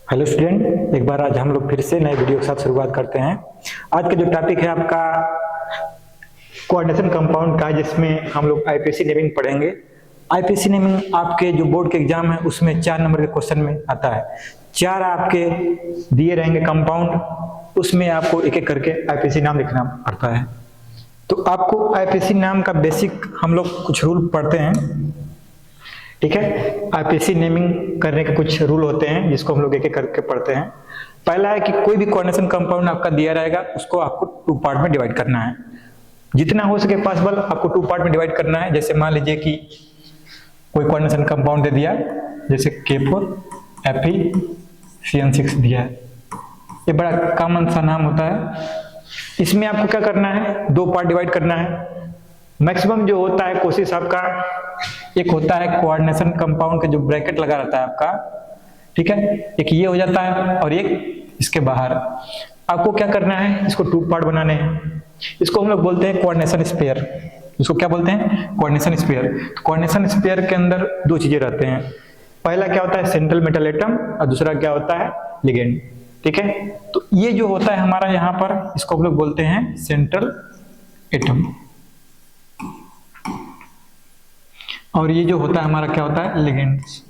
Hello student, एक बार आज हम लोग फिर से नए वीडियो के साथ शुरुआत करते हैं। आज का जो टॉपिक है आपका कोऑर्डिनेशन कंपाउंड का, जिसमें हम लोग आईपीसी नेमिंग पढ़ेंगे। आईपीसी नेमिंग आपके जो बोर्ड के एग्जाम है उसमें 4 नंबर के क्वेश्चन में आता है। 4 आपके दिए रहेंगे कंपाउंड, उसमें आपको एक एक करके आईपीसी नाम लिखना पड़ता है। तो आपको आईपीसी नाम का बेसिक हम लोग कुछ रूल पढ़ते हैं, ठीक है। आईपीसी नेमिंग करने के कुछ रूल होते हैं जिसको हम लोग एक एक करके पढ़ते हैं। पहला है कि कोई भी कोऑर्डिनेशन कंपाउंड आपका दिया रहेगा उसको आपको 2 पार्ट में डिवाइड करना है। जितना हो सके पॉसिबल आपको 2 पार्ट में डिवाइड करना है। जैसे मान लीजिए कि कोई कोऑर्डिनेशन कंपाउंड दे दिया, जैसे K4 FeCN6 दिया है, ये बड़ा कॉमन सा नाम होता है। इसमें आपको क्या करना है, 2 पार्ट डिवाइड करना है। मैक्सिमम जो होता है कोशिश आपका, एक होता है कोऑर्डिनेशन कंपाउंड का जो ब्रैकेट लगा रहता है आपका, ठीक है, एक ये हो जाता है और एक इसके बाहर। आपको क्या करना है, इसको 2 पार्ट बनाने हैं। इसको हम लोग बोलते हैं कोऑर्डिनेशन स्फीयर। इसको क्या बोलते हैं, कोऑर्डिनेशन स्फीयर। तो कोऑर्डिनेशन स्फीयर के अंदर 2 चीजें रहते हैं। पहला क्या होता है, सेंट्रल मेटल एटम, और दूसरा क्या होता है, लिगेंड, ठीक है। तो ये जो होता है हमारा यहाँ पर, इसको हम लोग बोलते हैं सेंट्रल एटम, और ये जो होता है हमारा क्या होता है, लिगेंड्स।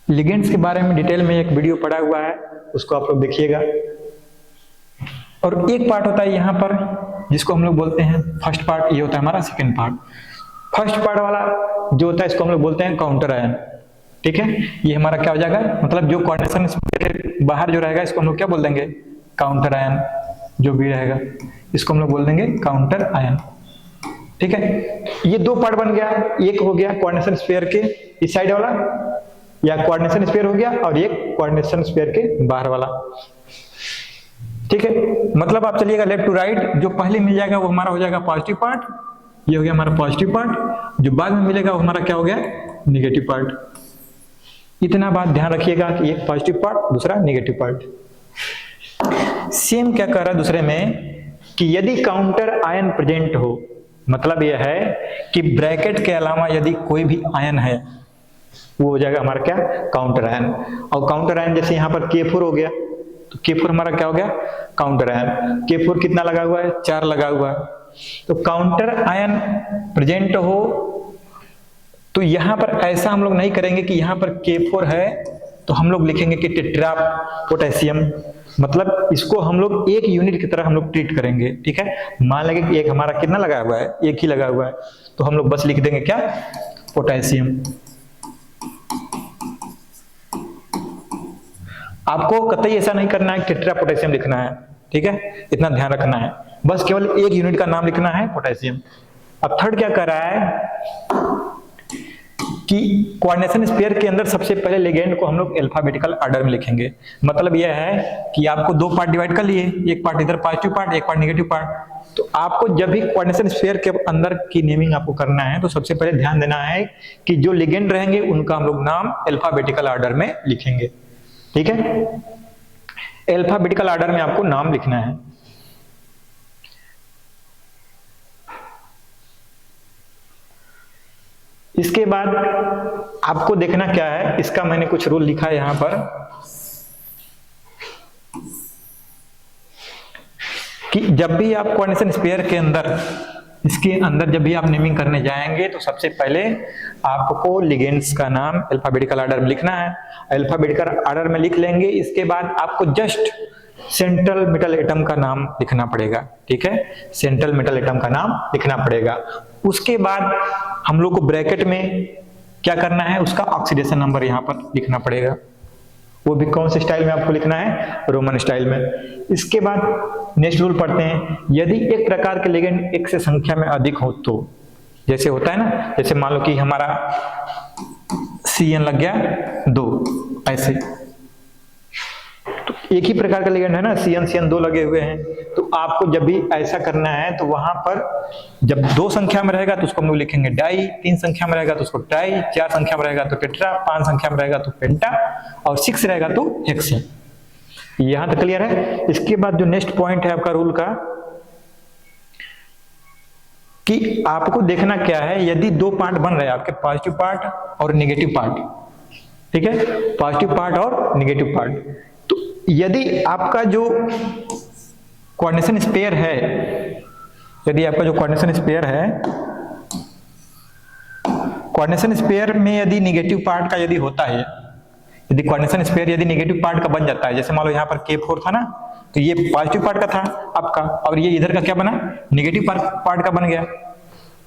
लिगेंड्स के बारे में डिटेल में एक वीडियो पड़ा हुआ है, उसको आप लोग देखिएगा। और एक पार्ट होता है यहाँ पर जिसको हम लोग बोलते हैं फर्स्ट पार्ट, ये होता है हमारा सेकंड पार्ट। फर्स्ट पार्ट वाला जो होता है इसको हम लोग बोलते हैं काउंटर आयन, ठीक है। ये हमारा क्या हो जाएगा, मतलब जो कोऑर्डिनेशन के बाहर जो रहेगा इसको हम लोग क्या बोल देंगे, काउंटर आयन। जो भी रहेगा इसको हम लोग बोल देंगे काउंटर आयन, ठीक है। ये 2 पार्ट बन गया। एक हो गया कोऑर्डिनेशन स्फीयर के इस साइड वाला, या कोऑर्डिनेशन स्फीयर हो गया, और एक कोऑर्डिनेशन स्फीयर के बाहर वाला, ठीक है। मतलब आप चलिएगा लेफ्ट टू राइट, जो पहले मिल जाएगा वो हमारा हो जाएगा पॉजिटिव पार्ट, ये हो गया हमारा पॉजिटिव पार्ट। जो बाद में मिलेगा वो हमारा क्या हो गया, नेगेटिव पार्ट। इतना बात ध्यान रखिएगा कि एक पॉजिटिव पार्ट, दूसरा नेगेटिव पार्ट। सेम क्या कह रहा है दूसरे में, कि यदि काउंटर आयन प्रेजेंट हो, मतलब यह है कि ब्रैकेट के अलावा यदि कोई भी आयन है वो हो जाएगा हमारा क्या, काउंटर आयन। और काउंटर आयन जैसे यहाँ पर K4 हो गया, तो K4 हमारा क्या हो गया, काउंटर आयन। K4 कितना लगा हुआ है, 4 लगा हुआ है। तो काउंटर आयन प्रेजेंट हो तो यहाँ पर ऐसा हम लोग नहीं करेंगे कि यहाँ पर K4 है तो हम लोग लिखेंगे कि टेट्रा पोटेशियम, मतलब इसको हम लोग एक यूनिट की तरह हम लोग ट्रीट करेंगे, ठीक है। मान लेंगे कि एक हमारा कितना लगा हुआ है, एक ही लगा हुआ है, तो हम लोग बस लिख देंगे क्या, पोटेशियम। आपको कतई ऐसा नहीं करना है टेट्रा पोटेशियम लिखना है, ठीक है, इतना ध्यान रखना है। बस केवल एक यूनिट का नाम लिखना है, पोटेशियम। अब थर्ड क्या कर रहा है कि कोऑर्डिनेशन स्फीयर के अंदर सबसे पहले लिगेंड को हम लोग अल्फाबेटिकल ऑर्डर में लिखेंगे। मतलब यह है कि आपको 2 पार्ट डिवाइड कर लिए, एक पार्ट इधर पॉजिटिव पार्ट, एक पार्ट नेगेटिव पार्ट। तो आपको जब भी कोऑर्डिनेशन स्फीयर के अंदर की नेमिंग आपको करना है तो सबसे पहले ध्यान देना है कि जो लिगेंड रहेंगे उनका हम लोग नाम अल्फाबेटिकल ऑर्डर में लिखेंगे, ठीक है। अल्फाबेटिकल ऑर्डर में आपको नाम लिखना है। इसके बाद आपको देखना क्या है, इसका मैंने कुछ रूल लिखा है यहां पर, कि जब भी आप कोऑर्डिनेशन स्फीयर के अंदर, इसके अंदर जब भी आप नेमिंग करने जाएंगे तो सबसे पहले आपको लिगेंड्स का नाम अल्फाबेटिकल ऑर्डर में लिखना है। अल्फाबेटिकल ऑर्डर में लिख लेंगे, इसके बाद आपको जस्ट सेंट्रल मेटल एटम का नाम लिखना पड़ेगा, ठीक है, सेंट्रल मेटल एटम का नाम लिखना पड़ेगा। उसके बाद हम लोग को ब्रैकेट में क्या करना है, उसका ऑक्सीडेशन नंबर यहाँ पर लिखना पड़ेगा। वो भी कौन से स्टाइल में आपको लिखना है, रोमन स्टाइल में। इसके बाद नेक्स्ट रूल पढ़ते हैं, यदि एक प्रकार के लिगेंड एक से संख्या में अधिक हो तो, जैसे होता है ना, जैसे मान लो कि हमारा CN लग गया 2, ऐसे तो एक ही प्रकार का लिगेंड है ना, CN 2 लगे हुए हैं। तो आपको जब भी ऐसा करना है तो वहां पर जब 2 संख्या में रहेगा तो उसको हम लोग लिखेंगे डाई, 3 संख्या में रहेगा तो उसको ट्राई, 4 संख्या में रहेगा तो टेट्रा, 5 संख्या में रहेगा तो पेंटा, और 6 रहेगा तो हेक्सा। यहां तक क्लियर है। इसके बाद जो नेक्स्ट पॉइंट है आपका रूल का, कि आपको देखना क्या है, यदि 2 पार्ट बन रहे हैं आपके, पॉजिटिव पार्ट और नेगेटिव पार्ट, ठीक है, पॉजिटिव पार्ट और निगेटिव पार्ट। तो यदि आपका जो कोऑर्डिनेशन स्पेयर है, यदि आपका जो कोऑर्डिनेशन स्पेयर है, कोऑर्डिनेशन स्पेयर में यदि निगेटिव पार्ट का यदि होता है, यदि कोऑर्डिनेशन स्पेयर यदि निगेटिव पार्ट का बन जाता है, जैसे मान लो यहाँ पर K4 था ना, तो ये पॉजिटिव पार्ट का था आपका, और ये इधर का क्या बना, निगेटिव पार्ट का बन गया।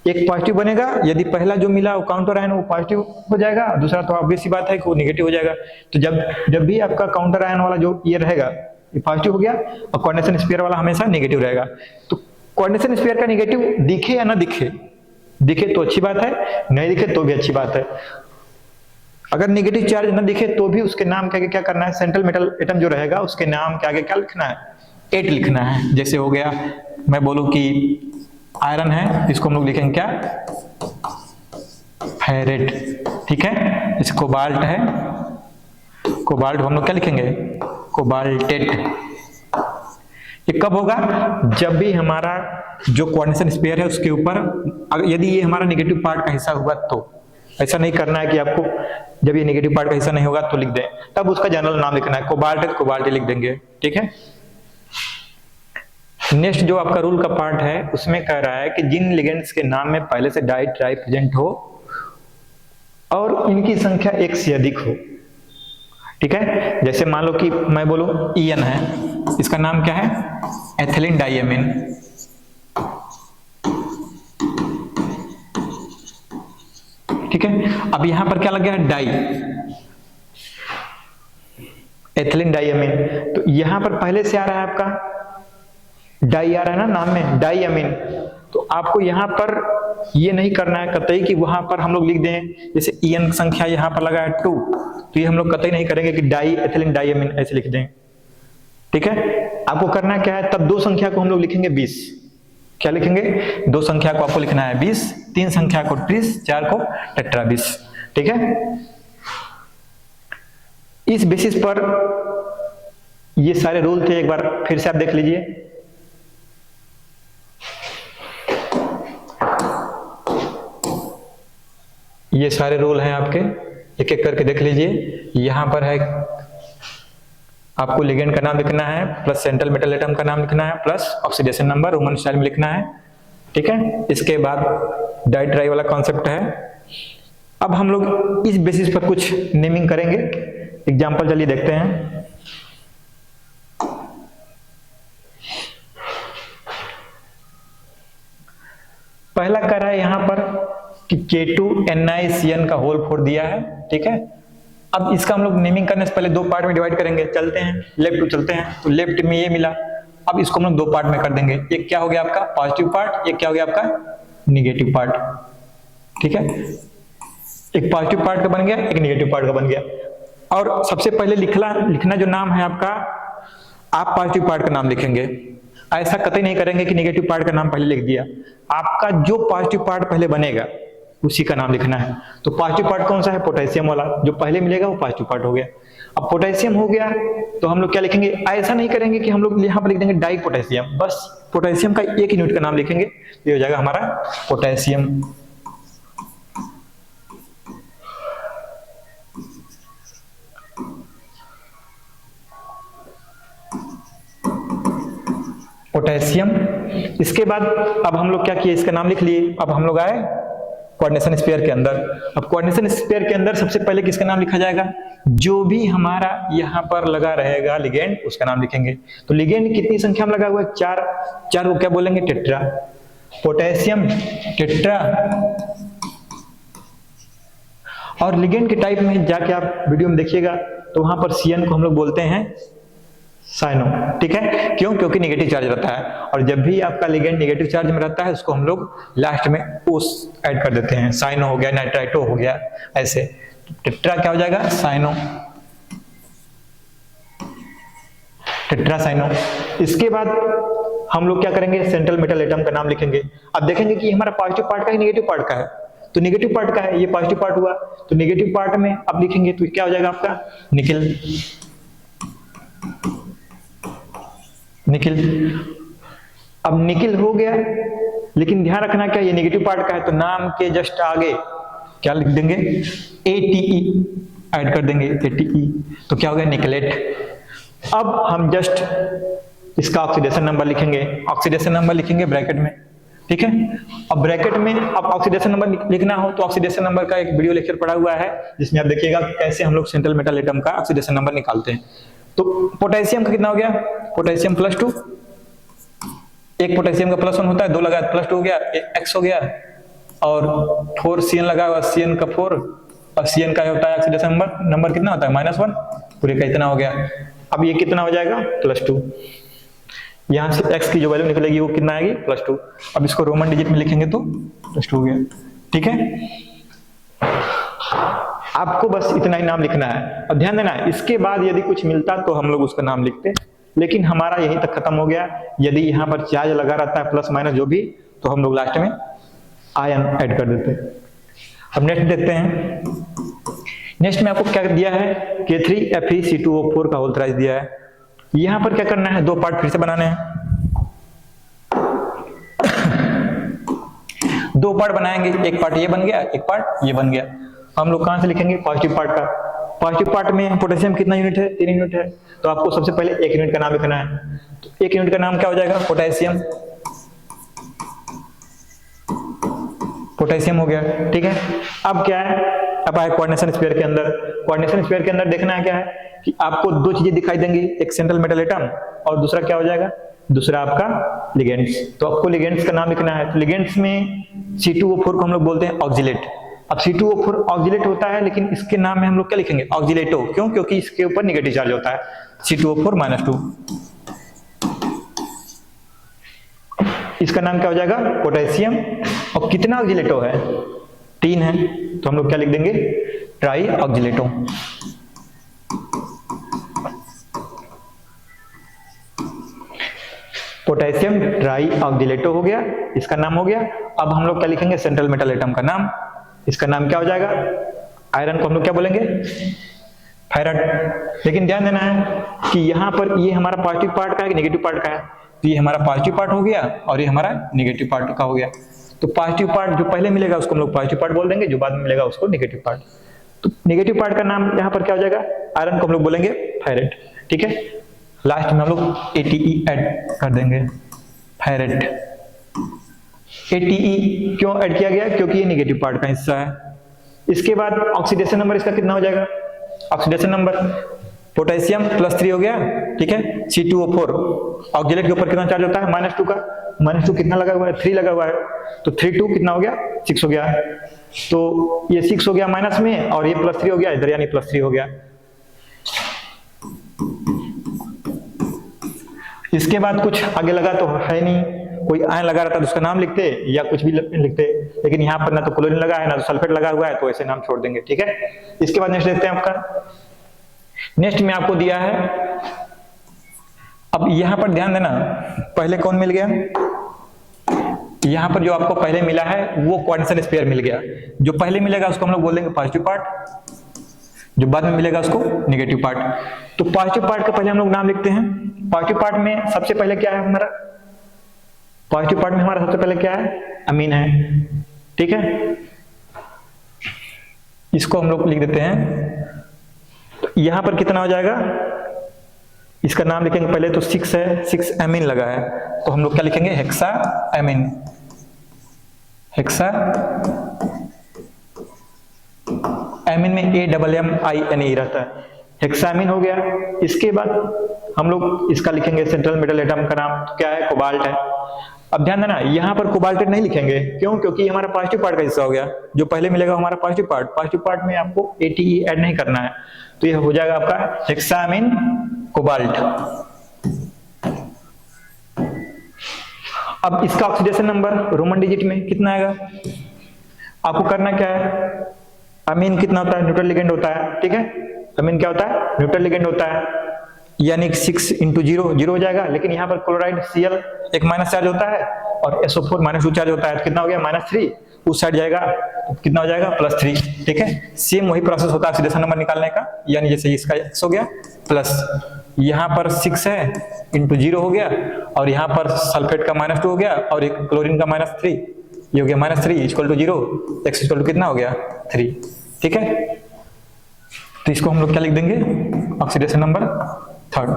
एक पॉजिटिव बनेगा, यदि पहला जो मिला वो काउंटर आयन वो पॉजिटिव हो जाएगा, दूसरा तो ऑब्वियस सी बात है कि वो निगेटिव हो जाएगा। तो जब भी आपका काउंटर आयन वाला जो ये रहेगा ये पॉजिटिव हो गया, और कोऑर्डिनेशन स्फीयर वाला हमेशा नेगेटिव रहेगा। तो कोऑर्डिनेशन स्फीयर का नेगेटिव दिखे या ना दिखे, दिखे तो अच्छी बात है, नहीं दिखे तो भी अच्छी बात है। अगर नेगेटिव चार्ज ना दिखे तो भी उसके नाम के आगे क्या करना है, सेंट्रल मेटल एटम जो रहेगा उसके नाम के आगे क्या लिखना है, 8 लिखना है। जैसे हो गया, मैं बोलूं कि आयरन है, इसको हम लोग लिखेंगे क्या, फेरेट, ठीक है। जैसे कोबाल्ट है, कोबाल्ट हम लोग क्या लिखेंगे, कोबाल्टेट। ये कब होगा, जब भी हमारा जो कोऑर्डिनेशन स्फीयर है उसके ऊपर यदि ये हमारा नेगेटिव पार्ट का हिस्सा हुआ, तो ऐसा नहीं करना है कि आपको जब ये नेगेटिव पार्ट का हिस्सा नहीं होगा तो लिख दें, तब उसका जनरल नाम लिखना है, कोबाल्ट है कोबाल्ट लिख देंगे, ठीक है। नेक्स्ट जो आपका रूल का पार्ट है उसमें कह रहा है कि जिन लिगेंड्स के नाम में पहले से डाई ट्राई प्रेजेंट हो और इनकी संख्या 1 से अधिक हो, ठीक है। जैसे मान लो कि मैं बोलूं EN है, इसका नाम क्या है, एथिलीन डाइएमिन, ठीक है। अब यहां पर क्या लग गया, डाई, एथिलीन डाइएमिन। तो यहां पर पहले से आ रहा है आपका डाई आ रहा है ना नाम में, डाइएमिन। तो आपको यहाँ पर ये नहीं करना है कतई कि वहां पर हम लोग लिख दें, जैसे EN संख्या यहाँ पर लगा है 2, तो ये हम लोग कतई नहीं करेंगे कि डाई एथिलीन डाइएमिन ऐसे लिख दें, ठीक है। आपको करना क्या है, तब 2 संख्या को हम लोग लिखेंगे 20, क्या लिखेंगे, 2 संख्या को आपको लिखना है 20, 3 संख्या को 30, 4 को टेट्राबिस, ठीक है। इस बेसिस पर ये सारे रूल थे, एक बार फिर से आप देख लीजिए। ये सारे रूल हैं आपके, एक एक करके देख लीजिए। यहां पर है आपको लिगेंड का नाम लिखना है, प्लस सेंट्रल मेटल एटम का नाम लिखना है, plus oxidation number Roman style में लिखना है, ठीक है। इसके बाद डाई ट्राई वाला कॉन्सेप्ट है। अब हम लोग इस बेसिस पर कुछ नेमिंग करेंगे, एग्जांपल चलिए देखते हैं। पहला कह रहा है यहां पर कि K2NiCN का होल 4 दिया है, ठीक है। अब इसका हम लोग नेमिंग करने से पहले 2 पार्ट में डिवाइड करेंगे, चलते हैं लेफ्ट टू चलते हैं। तो लेफ्ट में ये मिला, अब इसको हम लोग 2 पार्ट में कर देंगे, एक क्या हो गया आपका पॉजिटिव पार्ट, एक क्या हो गया आपका निगेटिव पार्ट, ठीक है। एक पॉजिटिव पार्ट का बन गया, एक निगेटिव पार्ट का बन गया। और सबसे पहले लिखना जो नाम है आपका, आप पॉजिटिव पार्ट का नाम लिखेंगे, ऐसा कतई नहीं करेंगे कि निगेटिव पार्ट का नाम पहले लिख दिया। आपका जो पॉजिटिव पार्ट पहले बनेगा उसी का नाम लिखना है। तो पॉजिटिव पार्ट कौन सा है, पोटेशियम वाला, जो पहले मिलेगा वो पॉजिटिव पार्ट हो गया। अब पोटेशियम हो गया तो हम लोग क्या लिखेंगे, ऐसा नहीं करेंगे कि हम लोग यहाँ पर लिख देंगे डाई पोटेशियम, बस पोटेशियम का एक यूनिट का नाम लिखेंगे, ये हो जाएगा हमारा पोटेशियम। पोटेशियम। इसके बाद अब हम लोग क्या किए, इसका नाम लिख लिए। अब हम लोग आए कोऑर्डिनेशन स्फीयर के अंदर। अब कोऑर्डिनेशन स्फीयर के अंदर सबसे पहले किसका नाम लिखा जाएगा, जो भी हमारा यहाँ पर लगा रहेगा लिगेंड उसका नाम लिखेंगे। तो लिगेंड कितनी संख्या में लगा हुआ है, 4 को क्या बोलेंगे, टेट्रा। Potassium tetra. और लिगेंड के टाइप में जाके आप वीडियो में देखिएगा तो वहां पर CN को हम लोग बोलते हैं साइनो, ठीक है। क्यों, क्योंकि नेगेटिव चार्ज रहता है, और जब भी आपका लिगेंड नेगेटिव चार्ज में रहता है उसको हम लोग लास्ट में ओस ऐड कर देते हैं, साइनो हो गया, नाइट्राइटो हो गया, ऐसे। टेट्रा क्या हो जाएगा, साइनो, टेट्रा साइनो। इसके बाद हम लोग क्या करेंगे, सेंट्रल मेटल एटम का नाम लिखेंगे। अब देखेंगे कि हमारा पॉजिटिव पार्ट का है निगेटिव पार्ट का है, तो निगेटिव पार्ट का है, ये पॉजिटिव पार्ट हुआ, तो निगेटिव पार्ट में अब लिखेंगे तो क्या हो जाएगा आपका निकिल, निकिल। अब निकिल हो गया, लेकिन ध्यान रखना क्या, ये नेगेटिव पार्ट का है, तो नाम के जस्ट आगे क्या लिख देंगे, ATE, ऐड कर देंगे ATE, तो क्या हो गया निकलेट। अब हम जस्ट इसका ऑक्सीडेशन नंबर लिखेंगे, ऑक्सीडेशन नंबर लिखेंगे ब्रैकेट में, ठीक है। अब ब्रैकेट में अब ऑक्सीडेशन नंबर लिखना हो तो ऑक्सीडेशन नंबर का एक वीडियो लेक्चर पड़ा हुआ है जिसमें आप देखिएगा कैसे हम लोग सेंट्रल मेटल एटम का ऑक्सीडेशन नंबर निकालते हैं। तो पोटेशियम का कितना हो गया, पोटेशियम +2, एक पोटेशियम का +1 होता है, 2 लगा +2 हो गया, X हो गया, और 4 CN लगा हुआ, CN का 4, और CN का होता है ऑक्सीडेशन नंबर कितना होता है -1, पूरे का इतना हो गया। अब ये कितना हो जाएगा +2, यहाँ से X की जो वैल्यू निकलेगी वो कितना आएगी +2। अब इसको रोमन डिजिट में लिखेंगे तो +2 हो गया, ठीक है। आपको बस इतना ही नाम लिखना है। अब ध्यान देना है, इसके बाद यदि कुछ मिलता तो हम लोग उसका नाम लिखते, लेकिन हमारा यहीं तक खत्म हो गया। यदि यहाँ पर चार्ज लगा रहता है प्लस माइनस जो भी, तो हम लोग लास्ट में आयन ऐड कर देते हैं। अब नेक्स्ट देखते हैं। नेक्स्ट में आपको क्या दिया है, K3Fe2O4 का होल थ्राइस दिया है। यहां पर क्या करना है, 2 पार्ट फिर से बनाने हैं। 2 पार्ट बनाएंगे, एक पार्ट ये बन गया, एक पार्ट ये बन गया। हम लोग कहां से लिखेंगे, पॉजिटिव पार्ट का। पॉजिटिव पार्ट में पोटेशियम कितना यूनिट है, 3 यूनिट है, तो आपको सबसे पहले 1 यूनिट का नाम लिखना है। तो 1 यूनिट का नाम क्या हो जाएगा, पोटेशियम, पोटेशियम हो गया, ठीक है। अब क्या है, अब आए कोऑर्डिनेशन स्फीयर के अंदर। कोऑर्डिनेशन स्फीयर के अंदर देखना है क्या है कि आपको 2 चीजें दिखाई देंगी, एक सेंट्रल मेटल एटम और दूसरा क्या हो जाएगा, दूसरा आपका लिगेंड्स। तो आपको लिगेंड्स का नाम लिखना है। तो लिगेंड्स में C2O4 को हम लोग बोलते हैं ऑक्जिलेट। अब C2O4 ऑक्जिलेट होता है, लेकिन इसके नाम में हम लोग क्या लिखेंगे, ऑक्जिलेटो। क्यों, क्योंकि इसके ऊपर नेगेटिव चार्ज होता है, C2O4-2। इसका नाम क्या हो जाएगा, पोटेशियम। और कितना ऑक्जिलेटो है, 3 है, तो हम लोग क्या लिख देंगे, ट्राई ऑक्जिलेटो। पोटेशियम ट्राई ऑक्जिलेटो हो गया, इसका नाम हो गया। अब हम लोग क्या लिखेंगे, सेंट्रल मेटल एटम का नाम। इसका नाम क्या हो जाएगा, आयरन को हम लोग क्या बोलेंगे, फेरट। लेकिन ध्यान देना है कि यहाँ पर ये हमारा पॉजिटिव पार्ट का है कि नेगेटिव पार्ट का है, तो ये हमारा पॉजिटिव पार्ट हो गया और ये हमारा नेगेटिव पार्ट का हो गया। तो पॉजिटिव पार्ट जो पहले मिलेगा उसको हम लोग पॉजिटिव पार्ट बोल देंगे, जो बाद में मिलेगा उसको नेगेटिव पार्ट। तो नेगेटिव पार्ट का नाम यहाँ पर क्या हो जाएगा, आयरन को हम लोग बोलेंगे फेरेट, ठीक है। लास्ट में हम लोग ATE ऐड कर देंगे, फेरेट। ATE क्यों ऐड किया गया, क्योंकि ये नेगेटिव पार्ट का हिस्सा है। इसके बाद ऑक्सीडेशन नंबर इसका कितना हो जाएगा, ऑक्सीडेशन नंबर पोटेशियम +3 हो गया, ठीक है। C2O4 ऑक्जिलेट के ऊपर कितना चार्ज होता है, -2 का, -2 कितना लगा हुआ है, 3 लगा हुआ है, तो 3 2 कितना हो गया, 6 हो गया। तो ये 6 हो गया माइनस में, और ये +3 हो गया इधर, यानी +3 हो गया। इसके बाद कुछ आगे लगा तो है नहीं, कोई आयन लगा रहता तो उसका नाम लिखते या कुछ भी लिखते, लेकिन यहाँ पर ना तो क्लोरीन लगा है ना तो सल्फेट लगा हुआ है, तो ऐसे नाम छोड़ देंगे, ठीक है। इसके बाद नेक्स्ट देखते हैं आपका। नेक्स्ट में आपको दिया है, अब यहां पर ध्यान देना, पहले कौन मिल गया, यहां पर जो आपको पहले मिला है वो कोऑर्डिनेशन स्फीयर मिल गया। जो पहले मिलेगा उसको हम लोग बोल देंगे पॉजिटिव पार्ट, जो बाद में मिलेगा उसको नेगेटिव पार्ट। तो पॉजिटिव पार्ट का पहले हम लोग नाम लिखते हैं। पॉजिटिव पार्ट में सबसे पहले क्या है हमारा, पॉजिटिव पार्ट में हमारा सबसे पहले क्या है, अमीन है, ठीक है। इसको हम लोग लिख देते हैं। तो यहां पर कितना हो जाएगा, इसका नाम लिखेंगे पहले तो 6 है, 6 एमीन लगा है, तो हम लोग क्या लिखेंगे, हेक्सा एमीन, हेक्सा एमीन में AMMINE रहता है, हेक्सामीन हो गया। इसके बाद हम लोग इसका लिखेंगे सेंट्रल मेटल एटम का नाम, तो क्या है, कोबाल्ट है। अब ध्यान देना, यहां पर कोबाल्टेट नहीं लिखेंगे, क्यों, क्योंकि हमारा पॉजिटिव पार्ट का हिस्सा हो गया। जो पहले मिलेगा हमारा पॉजिटिव पार्ट में आपको ATE ऐड नहीं करना है, तो यह हो जाएगा आपका हेक्सामीन कोबाल्ट। अब इसका ऑक्सीडेशन नंबर रोमन डिजिट में कितना आएगा, आपको करना क्या है, अमीन कितना होता है, न्यूट्रल लिगेंड होता है, ठीक है। अमीन क्या होता है, न्यूट्रल लिगेंड होता है, यानी 6 × 0 0 हो जाएगा। लेकिन यहाँ पर क्लोराइड Cl एक माइनस चार्ज होता है और SO4 -2 चार्ज होता है, तो कितना हो गया, -3, उस साइड जाएगा तो कितना हो जाएगा, +3, ठीक है। सेम वही प्रोसेस होता है ऑक्सीडेशन नंबर निकालने का, यानी जैसे इसका X हो गया प्लस यहाँ पर 6 है × 0 हो गया, और यहाँ पर सल्फेट का -2 हो गया, और एक क्लोरीन का -3, ये हो गया -3 = 0, X = कितना हो गया, 3, ठीक है। तो इसको हम लोग क्या लिख देंगे, ऑक्सीडेशन नंबर 3।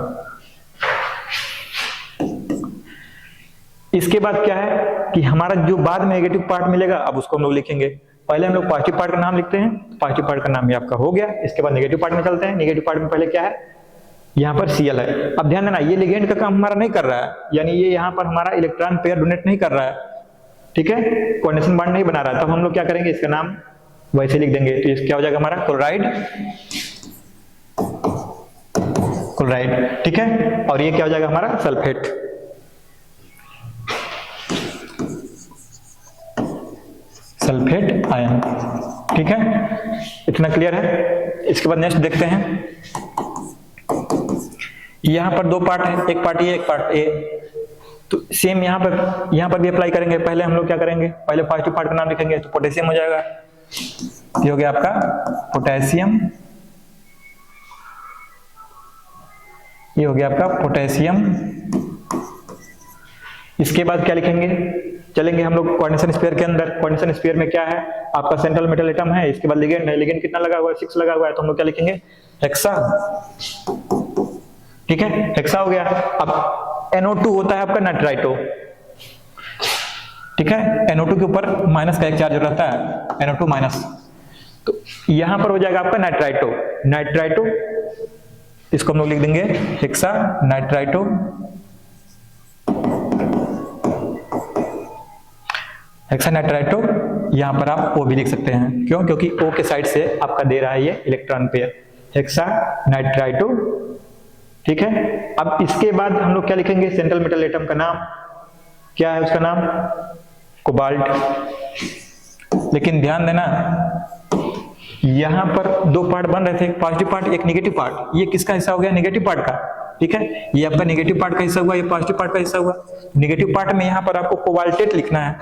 इसके बाद क्या है कि हमारा जो बाद में नेगेटिव पार्ट मिलेगा, अब उसको हम लोग लिखेंगे। पहले हम लोग पॉजिटिव पार्ट का नाम लिखते हैं, पॉजिटिव पार्ट का नाम ये आपका हो गया। इसके बाद नेगेटिव पार्ट में चलते हैं। नेगेटिव पार्ट में पहले क्या है, यहाँ पर Cl है। अब ध्यान देना, ये लिगेंड का काम हमारा नहीं कर रहा है, यानी ये यहाँ पर हमारा इलेक्ट्रॉन पेयर डोनेट नहीं कर रहा है, ठीक है, कोऑर्डिनेशन बॉन्ड नहीं बना रहा है। तब हम लोग क्या करेंगे, इसका नाम वैसे लिख देंगे। तो क्या हो जाएगा हमारा क्लोराइड, क्लोराइड, ठीक है। और ये क्या हो जाएगा हमारा सल्फेट, सल्फेट आयन, ठीक है। इतना क्लियर है। इसके बाद नेक्स्ट देखते हैं। यहां पर दो पार्ट है, एक पार्ट ये, एक पार्ट ए। तो सेम यहां पर भी अप्लाई करेंगे। पहले हम लोग क्या करेंगे, पहले पॉजिटिव पार्ट का नाम लिखेंगे। तो पोटेशियम हो जाएगा, ये हो गया आपका पोटेशियम, ये हो गया आपका पोटेशियम। इसके बाद क्या लिखेंगे, चलेंगे हम लोग कोऑर्डिनेशन स्फीयर के अंदर। कोऑर्डिनेशन स्फीयर में क्या है, आपका सेंट्रल मेटल एटम है, इसके बाद लिगेंड है। लिगेंड कितना लगा हुआ है, 6 लगा हुआ है। तो हम लोग क्या लिखेंगे, हेक्सा, ठीक है, हेक्सा हो गया। अब NO2 होता है आपका नाइट्राइटो, ठीक है। NO2 के ऊपर माइनस का एक चार्ज रहता है, NO2 माइनस। तो यहां पर हो जाएगा आपका नाइट्राइटो, नाइट्राइटो, इसको हम लोग लिख देंगे हेक्सा नाइट्राइटो। हेक्सा नाइट्राइटो, यहां पर आप O भी लिख सकते हैं। क्यों, क्योंकि O के साइड से आपका दे रहा है ये इलेक्ट्रॉन पेयर, हेक्सा नाइट्राइटो, ठीक है। अब इसके बाद हम लोग क्या लिखेंगे, सेंट्रल मेटल एटम का नाम क्या है, उसका नाम कोबाल्ट। लेकिन ध्यान देना, यहां पर दो पार्ट बन रहे थे, एक पॉजिटिव पार्ट, एक नेगेटिव पार्ट। ये किसका हिस्सा हो गया, नेगेटिव पार्ट का, ठीक है। ये आपका नेगेटिव पार्ट का हिस्सा हुआ, ये पॉजिटिव पार्ट का हिस्सा हुआ। नेगेटिव पार्ट में यहां पर आपको कोबाल्टेट लिखना है,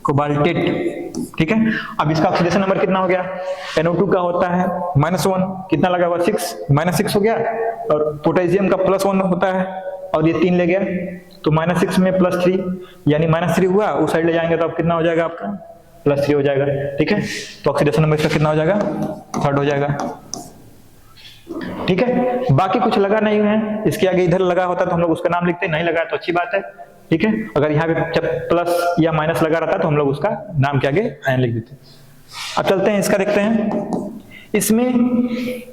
कोबाल्टेट, ठीक है। अब इसका ऑक्सीडेशन नंबर कितना हो गया, NO2 का होता है -1, कितना लगा हुआ 6, -6 हो गया। और पोटेशियम का +1 होता है, और ये 3 ले गया, तो -6 में +3, यानी -3 हुआ। उस साइड ले जाएंगे तो अब कितना हो जाएगा आपका, +3 हो जाएगा, ठीक है। तो ऑक्सीडेशन नंबर इसका कितना हो जाएगा, 3rd हो जाएगा, ठीक है। बाकी कुछ लगा नहीं है, इसके आगे इधर लगा होता तो हम लोग उसका नाम लिखते, नहीं लगा तो अच्छी बात है, ठीक है। अगर यहाँ पे जब प्लस या माइनस लगा रहता तो हम लोग उसका नाम के आगे आयन लिख देते। अब चलते हैं इसका, देखते हैं। इसमें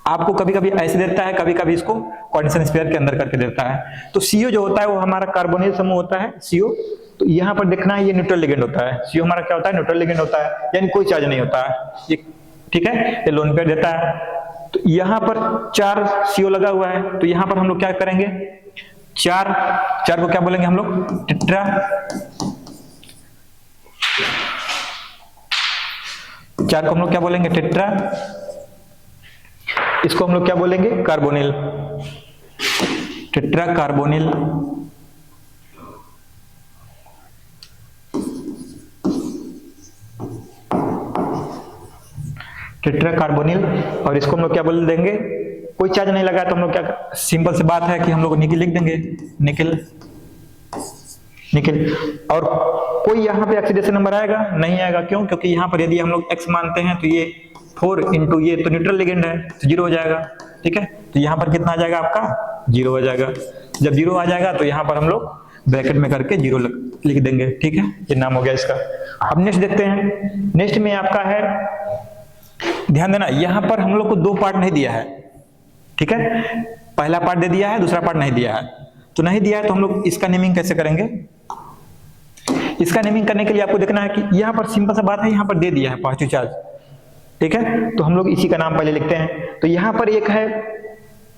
आपको कभी कभी ऐसे देता है, कभी कभी इसको कोऑर्डिनेशन स्फीयर के अंदर करके देता है। तो CO जो होता है वो हमारा कार्बोनिल समूह होता है, CO। तो यहाँ पर देखना है, ये न्यूट्रल लिगेंड होता है। CO हमारा क्या होता है, न्यूट्रल लिगेंड होता है, यानी कोई चार्ज नहीं होता है ये, ठीक है। ये लोन पेयर देता है। तो यहाँ पर 4 CO लगा हुआ है, तो यहाँ पर हम लोग क्या करेंगे, 4 को क्या बोलेंगे हम लोग, टेट्रा। 4 को हम लोग क्या बोलेंगे, टेट्रा। इसको हम लोग क्या बोलेंगे, carbonyl, tetra carbonyl. Tetra carbonyl. और इसको हम लोग क्या बोल देंगे, कोई चार्ज नहीं लगा तो हम लोग क्या, सिंपल सी बात है कि हम लोग निकिल लिख देंगे, निकिल, निकिल। और कोई यहाँ पे ऑक्सीडेशन नंबर आएगा, नहीं आएगा। क्यों, क्योंकि यहाँ पर यदि हम लोग X मानते हैं तो ये 4 इंटू ये तो न्यूट्रल लिगेंड है, तो 0 हो जाएगा, ठीक है। तो यहाँ पर कितना आ जाएगा आपका, 0 हो जाएगा। जब 0 आ जाएगा तो यहाँ पर हम लोग ब्रैकेट में करके 0 लिख देंगे, ठीक है। ये नाम हो गया इसका। अब नेक्स्ट देखते हैं। नेक्स्ट में आपका है, ध्यान देना, यहाँ पर हम लोग को 2 पार्ट नहीं दिया है, ठीक है। पहला पार्ट दे दिया है, दूसरा पार्ट नहीं दिया है। तो नहीं दिया है तो हम लोग इसका नेमिंग कैसे करेंगे। इसका नेमिंग करने के लिए आपको देखना है कि यहाँ पर सिंपल सा बात है, यहाँ पर दे दिया है पॉजिटिव चार्ज, ठीक है। तो हम लोग इसी का नाम पहले लिखते हैं। तो यहाँ पर एक है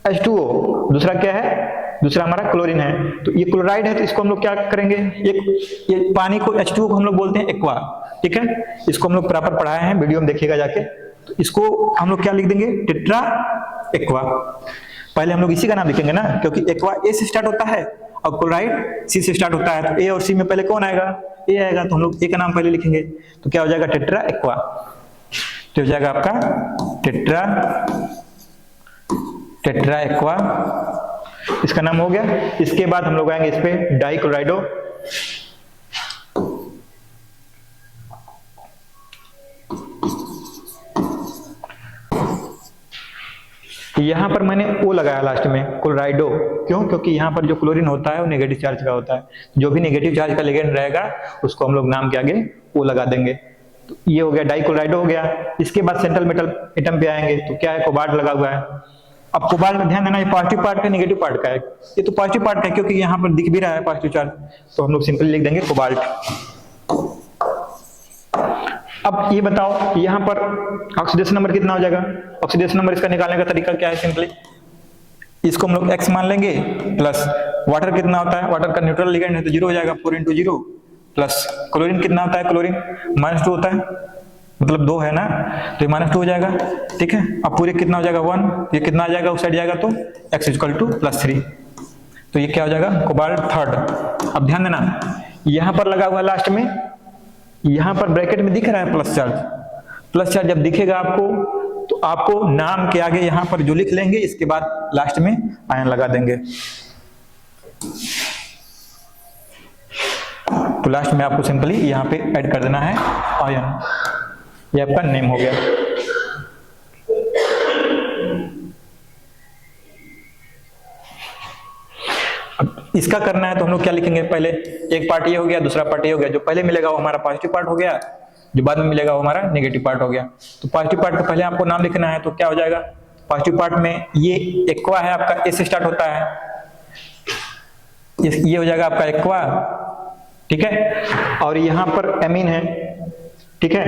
H2O, दूसरा क्या है, दूसरा हमारा क्लोरीन है। तो ये क्लोराइड है, तो इसको हम लोग क्या करेंगे, ये पानी को H2O को हम लोग बोलते हैं एक्वा, ठीक है। इसको हम लोग प्रॉपर पढ़ाए हैं, वीडियो में देखिएगा जाके। तो इसको हम लोग क्या लिख देंगे, टेट्रा एक्वा। पहले हम लोग इसी का नाम लिखेंगे ना, क्योंकि एक्वा A से स्टार्ट होता है और क्लोराइड C से स्टार्ट होता है। तो A और C में पहले कौन आएगा, A आएगा, तो हम लोग A का नाम पहले लिखेंगे। तो क्या हो जाएगा, टेट्रा एक्वा। तो हो जाएगा आपका टेट्रा एक्वा, इसका नाम हो गया। इसके बाद हम लोग आएंगे इस पे डाइक्लोराइडो। यहाँ पर मैंने ओ लगाया लास्ट में, क्लोराइडो। क्यों? क्योंकि यहाँ पर जो क्लोरीन होता है वो नेगेटिव चार्ज का होता है, जो भी नेगेटिव चार्ज का लिगेंड रहेगा उसको हम लोग नाम के आगे ओ लगा देंगे। तो ये हो गया डाइक्लोराइडो हो गया। इसके बाद सेंट्रल मेटल एटम पे आएंगे तो क्या है, कोबाल्ट लगा हुआ है। अब कोबाल्ट में ध्यान देना, ये पॉजिटिव पार्ट का नेगेटिव पार्ट का है, ये तो पॉजिटिव पार्ट का है क्योंकि यहाँ पर दिख भी रहा है पॉजिटिव चार्ज, तो हम लोग सिंपली लिख देंगे कोबाल्ट। अब ये बताओ यहाँ पर ऑक्सीडेशन नंबर कितना हो जाएगा? ऑक्सीडेशन नंबर इसका निकालने का तरीका क्या है, सिंपली इसको हम लोग x मान लेंगे, प्लस वाटर कितना होता है, वाटर का न्यूट्रल लिगेंड है तो 0 हो जाएगा, 4 × 0, प्लस क्लोरीन कितना होता है, क्लोरीन -2 होता है, मतलब 2 है ना, तो ये -2 हो जाएगा। ठीक है, अब पूरे कितना हो जाएगा 1, ये कितना आ जाएगा उस साइड जाएगा तो x = +3, तो ये क्या हो जाएगा, कोबाल्ट थर्ड। अब ध्यान देना, यहां पर लगा हुआ लास्ट में, यहां पर ब्रैकेट में दिख रहा है प्लस चार्ज जब दिखेगा आपको तो आपको नाम के आगे यहां पर जो लिख लेंगे, इसके बाद लास्ट में आयन लगा देंगे। तो लास्ट में आपको सिंपली यहां पे ऐड कर देना है आयन, ये आपका नेम हो गया। अब इसका करना है तो हम लोग क्या लिखेंगे, पहले एक पार्ट ये हो गया, दूसरा पार्ट ये हो गया। जो पहले मिलेगा वो हमारा पॉजिटिव पार्ट हो गया, जो बाद में मिलेगा वो हमारा नेगेटिव पार्ट हो गया। तो पॉजिटिव पार्ट का पहले आपको नाम लिखना है, तो क्या हो जाएगा, पॉजिटिव पार्ट में ये एक्वा है आपका, ए से स्टार्ट होता है, ये हो जाएगा आपका एक्वा। ठीक है, और यहां पर एमीन है। ठीक है,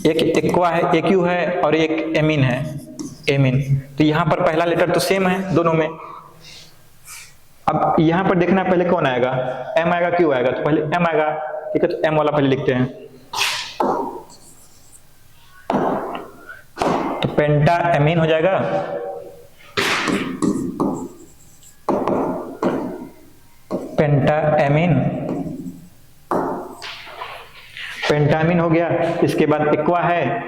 एक एक्वा है, एक्यू है और एक एमीन है, एमीन। तो यहां पर पहला लेटर तो सेम है दोनों में। अब यहां पर देखना पहले कौन आएगा, एम आएगा क्यू आएगा, तो पहले एम आएगा। ठीक है, तो एम वाला पहले लिखते हैं, तो पेंटा एमीन हो जाएगा। पेंटाएमीन, पेंटामीन हो गया। इसके बाद एक्वा है,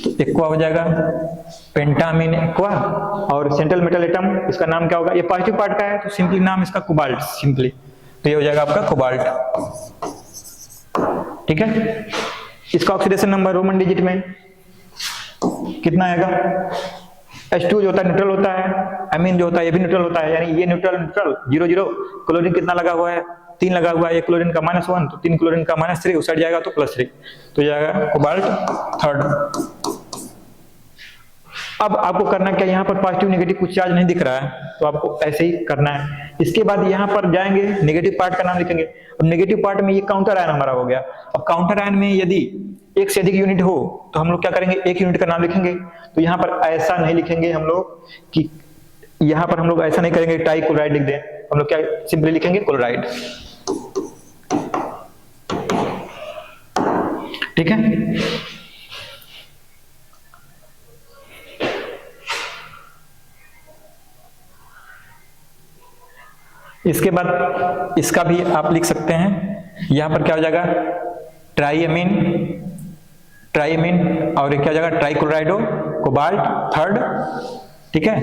तो एक्वा हो जाएगा, पेंटामीन एक्वा। और सेंट्रल मेटल एटम, इसका नाम क्या होगा, ये पॉजिटिव पार्ट का है तो सिंपली नाम इसका कोबाल्ट, सिंपली, तो ये हो जाएगा आपका कोबाल्ट। ठीक है, इसका ऑक्सीडेशन नंबर रोमन डिजिट में कितना आएगा, H2 जो होता है न्यूट्रल होता है, अमीन जो होता है ये भी न्यूट्रल होता है, यानी ये न्यूट्रल 0 0। क्लोरीन कितना लगा हुआ है, 3 लगा हुआ है, ये क्लोरीन का -1, तो 3 क्लोरीन का -3 उस साइड जाएगा तो +3, तो जाएगा कोबाल्ट थर्ड। अब आपको करना क्या, यहाँ पर पॉजिटिव नेगेटिव कुछ चार्ज नहीं दिख रहा है तो आपको ऐसे ही करना है। इसके बाद यहाँ पर जाएंगे, नेगेटिव पार्ट का नाम लिखेंगे। अब नेगेटिव पार्ट में ये काउंटर आयन हमारा हो गया। अब काउंटर आयन में यदि एक से अधिक यूनिट हो तो हम लोग क्या करेंगे, एक यूनिट का नाम लिखेंगे। तो यहाँ पर ऐसा नहीं लिखेंगे हम लोग कि, यहाँ पर हम लोग ऐसा नहीं करेंगे ट्राई क्लोराइड लिख दें, हम लोग क्या सिंपली लिखेंगे क्लोराइड। ठीक है, इसके बाद इसका भी आप लिख सकते हैं। यहां पर क्या हो जाएगा, ट्राईएमीन, ट्राईएमीन, और क्या हो जाएगा ट्राईक्लोराइडो, कोबाल्ट थर्ड। ठीक है,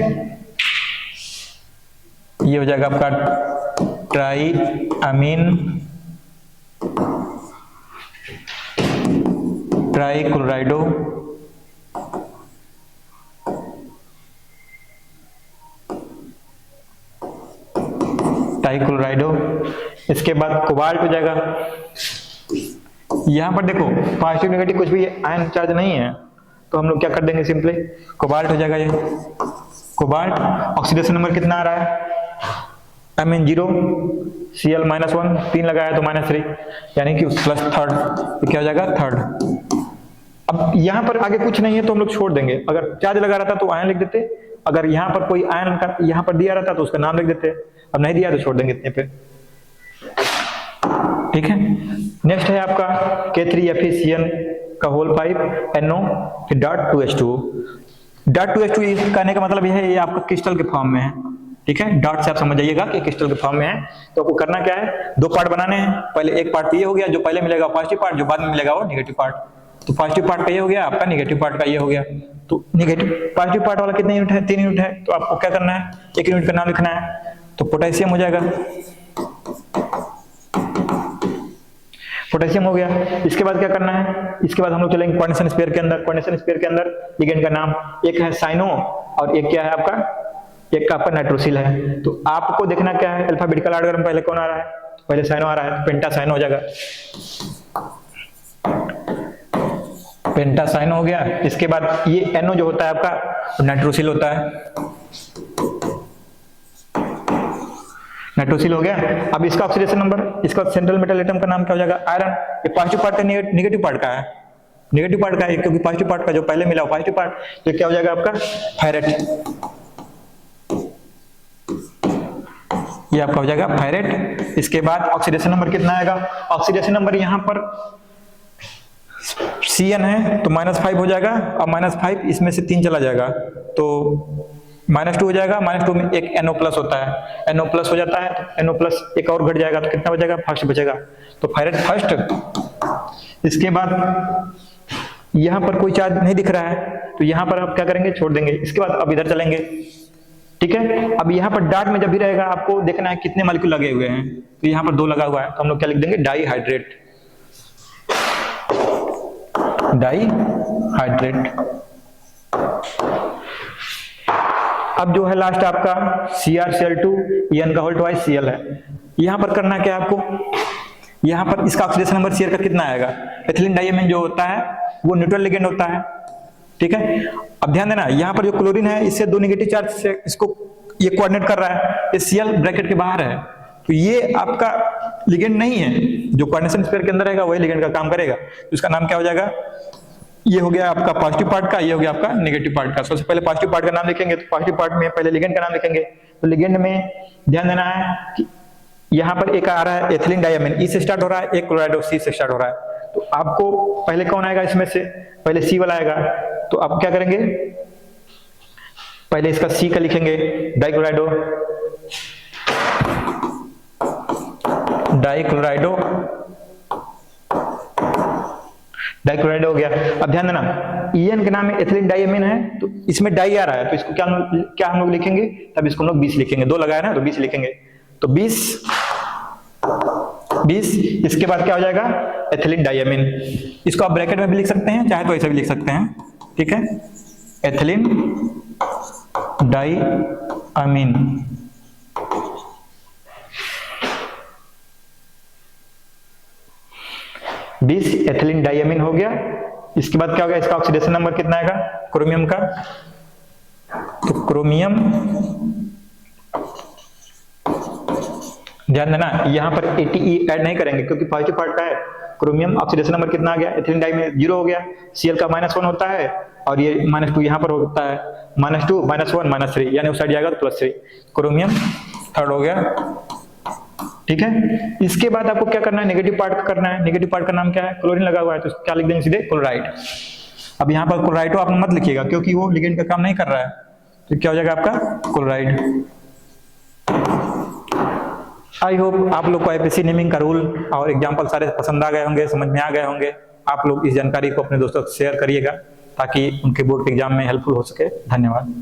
ये हो जाएगा आपका ट्राईअमीन, ट्राईक्लोराइडो, ट्राईक्लोराइडो। इसके बाद कोबाल्ट हो जाएगा। यहां पर देखो पॉजिटिव नेगेटिव कुछ भी आयन चार्ज नहीं है तो हम लोग क्या कर देंगे, सिंपली कोबाल्ट हो जाएगा। ये कोबाल्ट, ऑक्सीडेशन नंबर कितना आ रहा है, Mn 0, Cl -1, 3 लगाया तो -3, यानी कि प्लस थर्ड, तो क्या हो जाएगा थर्ड। अब यहाँ पर आगे कुछ नहीं है तो हम लोग छोड़ देंगे। अगर चार्ज लगा रहता तो आयन लिख देते, अगर यहाँ पर कोई आयन का यहाँ पर दिया रहता तो उसका नाम लिख देते, अब नहीं दिया तो छोड़ देंगे इतने पे। ठीक है, नेक्स्ट है आपका K3FeCN का होल पाइप NO, फिर .2H2O। .2H2O कहने का मतलब यह है, ये आपका क्रिस्टल के फॉर्म में है। ठीक है, डॉट से आप समझ जाइएगा कि क्रिस्टल के फॉर्म में है। तो आपको करना क्या है, 2 पार्ट बनाने हैं। पहले एक पार्ट ये हो गया, जो पहले मिलेगा पॉजिटिव पार्ट, जो बाद में मिलेगा वो नेगेटिव पार्ट। तो पॉजिटिव पार्ट का ये हो गया आपका, नेगेटिव पार्ट का ये हो गया। तो नेगेटिव पॉजिटिव पार्ट वाला कितने यूनिट है, 3 यूनिट है, तो आपको क्या करना है, 1 यूनिट का नाम लिखना है। तो पोटेशियम हो जाएगा। पोटेशियम हो गया। इसके बाद क्या करना है, इसके बाद हम लोग चलेंगे कोऑर्डिनेशन स्फीयर के अंदर। कोऑर्डिनेशन स्फीयर के अंदर लिगेंड का नाम एक है साइनो और एक क्या है आपका, एक का आपका नाइट्रोसिल है। तो आपको देखना क्या है, अल्फाबेटिकल ऑर्डर में पहले कौन आ रहा है, पहले साइनो आ रहा है, पेंटा साइनो हो जाएगा, पेंटा साइनो हो गया। इसके बाद ये एनो जो होता है आपका नाइट्रोसिल होता है, नाइट्रोसिल हो गया। अब इसका ऑक्सीडेशन नंबर, इसका सेंट्रल मेटल एटम का नाम क्या हो जाएगा, आयरन। ये पॉजिटिव पार्ट का नेगेटिव पार्ट का है, नेगेटिव पार्ट का है क्योंकि पॉजिटिव पार्ट का जो पहले मिला पॉजिटिव पार्ट, तो क्या हो जाएगा आपका फायरेट, ये आपका हो जाएगा फायरेट। इसके बाद ऑक्सीडेशन नंबर कितना आएगा, ऑक्सीडेशन नंबर यहाँ पर Cn है तो -5 हो जाएगा, और -5 इसमें से 3 चला जाएगा तो -2 हो जाएगा। -2 में एक NO+ होता है, NO+ हो जाता है, तो NO+ एक और घट जाएगा तो कितना बचेगा, फर्स्ट बचेगा, तो फायरेट फर्स्ट। इसके बाद यहाँ पर कोई चार्ज नहीं दिख रहा है तो यहाँ पर आप क्या करेंगे, छोड़ देंगे। इसके बाद अब इधर चलेंगे, ठीक है। अब यहाँ पर डार्ट में जब भी रहेगा आपको देखना है कितने मॉलिक्यूल लगे हुए हैं, तो यहाँ पर 2 लगा हुआ है तो हम लोग क्या लिख देंगे, डाईहाइड्रेट, डाईहाइड्रेट। अब जो है लास्ट आपका CrCl2 En का होल ट्वाइस Cl है। यहां पर करना क्या है आपको, यहां पर इसका ऑक्सीडेशन नंबर Cl का कितना आएगा, एथिलीन डाइमीन जो होता है वो न्यूट्रल लिगेंड होता है, ठीक है। अब ध्यान देना यहाँ पर जो क्लोरीन है इससे 2 नेगेटिव चार्ज से इसको ये कोऑर्डिनेट कर रहा है, ये Cl ब्रैकेट के बाहर है तो ये आपका लिगेंड नहीं है, जो कोऑर्डिनेशन स्फीयर के अंदर रहेगा वही लिगेंड का काम करेगा। तो इसका नाम क्या हो जाएगा, ये हो गया आपका पॉजिटिव पार्ट का, ये हो गया आपका नेगेटिव पार्ट का। सबसे पहले पॉजिटिव पार्ट का नाम लिखेंगे, तो पॉजिटिव पार्ट में पहले लिगेंड का नाम लिखेंगे। तो लिगेंड में ध्यान देना है कि यहाँ पर एक आ रहा है एथिलीन डाइमीन, ई से स्टार्ट हो रहा है, एक क्लोराइडो सी से स्टार्ट हो रहा है। तो आपको पहले कौन आएगा इसमें से, पहले सी वाला आएगा, तो आप क्या करेंगे, पहले इसका सी का लिखेंगे, डाइक्लोराइडो, डाइक्लोराइडो, डाइक्लोराइड हो गया। अब ध्यान देना En के नाम में एथिलीन डाइमीन है तो इसमें डाई आ रहा है तो इसको क्या हम लोग लिखेंगे, तब इसको हम लोग 20 लिखेंगे, 2 लगाया ना तो 20 लिखेंगे, तो 20। इसके बाद क्या हो जाएगा, एथिलीन डाइमीन। इसको आप ब्रैकेट में भी लिख सकते हैं, चाहे तो ऐसे भी लिख सकते हैं, ठीक है, एथिलीन डाइमीन। एथिलीन डाइमीन हो गया। इसके बाद क्या हो गया, इसका ऑक्सीडेशन नंबर कितना आएगा क्रोमियम का, तो क्रोमियम, ध्यान देना यहाँ पर ATE ऐड नहीं करेंगे क्योंकि पॉजिटिव पार्ट का है। क्रोमियम ऑक्सीडेशन नंबर कितना आ गया, एथिलीन डाइमीन 0 हो गया, Cl का -1 होता है और ये -2 यहाँ पर होता है, -2 -1 -3 यानी उस साइड जाएगा तो +3, क्रोमियम थर्ड हो गया, ठीक है। इसके बाद आपको क्या करना है, नेगेटिव पार्ट का करना है। नेगेटिव पार्ट का नाम क्या है, क्लोरीन लगा हुआ है तो क्या लिख देंगे सीधे, क्लोराइड। अब यहाँ पर क्लोराइडो आप मत लिखिएगा क्योंकि वो लिगेंड का काम नहीं कर रहा है, तो क्या हो जाएगा आपका क्लोराइड। आई होप आप लोग को IPC नेमिंग का रूल और एग्जाम्पल सारे पसंद आ गए होंगे, समझ में आ गए होंगे। आप लोग इस जानकारी को अपने दोस्तों से शेयर करिएगा ताकि उनके बोर्ड के एग्जाम में हेल्पफुल हो सके। धन्यवाद।